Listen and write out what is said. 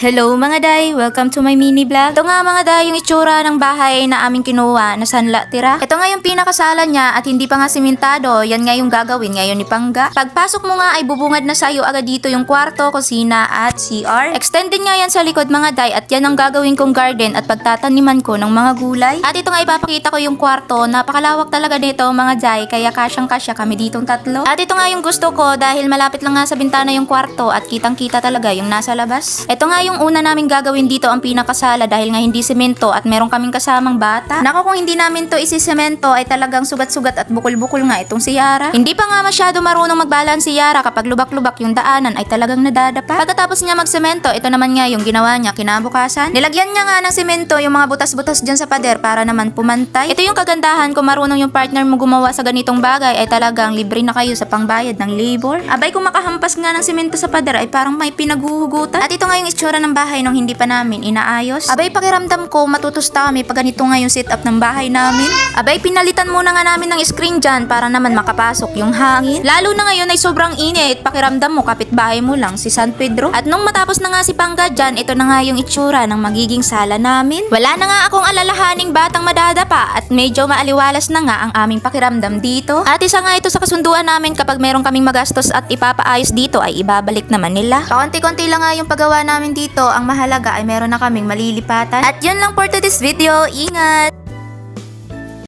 Hello mga day! Welcome to my mini vlog. Ito nga mga day yung itsura ng bahay na aming kinuha na sanla tira. Ito nga yung pinakasala niya at hindi pa nga simentado. Yan nga yung gagawin ngayon ni Pangga. Pagpasok mo nga ay bubungad na sa'yo agad dito yung kwarto, kusina at CR. Extended nga yan sa likod mga day at yan ang gagawin kong garden at pagtataniman ko ng mga gulay. At ito nga ipapakita ko yung kwarto. Napakalawak talaga nito mga day kaya kasyang-kasya kami ditong tatlo. At ito nga yung gusto ko dahil malapit lang nga sa bintana yung kwarto at kitang-kita talaga yung nasa labas. Ito nga yung una namin gagawin dito ang pinakasala dahil nga hindi semento at meron kaming kasamang bata. Nako kung hindi namin to isisemento ay talagang sugat-sugat at bukol-bukol nga itong si Yara. Hindi pa nga masyado marunong magbalance si Yara kapag lubak-lubak yung daanan ay talagang nadadapa. Pagkatapos niya magsemento, ito naman nga yung ginawa niya kinabukasan. Nilagyan niya nga ng semento yung mga butas-butas dyan sa pader para naman pumantay. Ito yung kagandahan kung marunong yung partner mo gumawa sa ganitong bagay ay talagang libre na kayo sa pangbayad ng labor. Abay kung makahampas nga ng semento sa pader ay parang may pinaghuhugutan. At ito nga yung itsura ng bahay nung hindi pa namin inaayos. Abay pakiramdam ko matutusta kami pag ganito nga yung setup ng bahay namin. Abay pinalitan muna nga namin ng screen dyan para naman makapasok yung hangin. Lalo na ngayon ay sobrang init. Pakiramdam mo kapitbahay mo lang si San Pedro. At nung matapos na nga si Pangga dyan, ito na nga yung itsura ng magiging sala namin. Wala na nga akong alalahaning batang madadapa at medyo maaliwalas na nga ang aming pakiramdam dito. At isa nga ito sa kasunduan namin kapag meron kaming magastos at ipapaayos dito ay ibabalik naman nila. Pakunti-kunti lang nga yung paggawa namin dito. Ang mahalaga ay meron na kaming malilipatan. At yun lang for today's video. Ingat!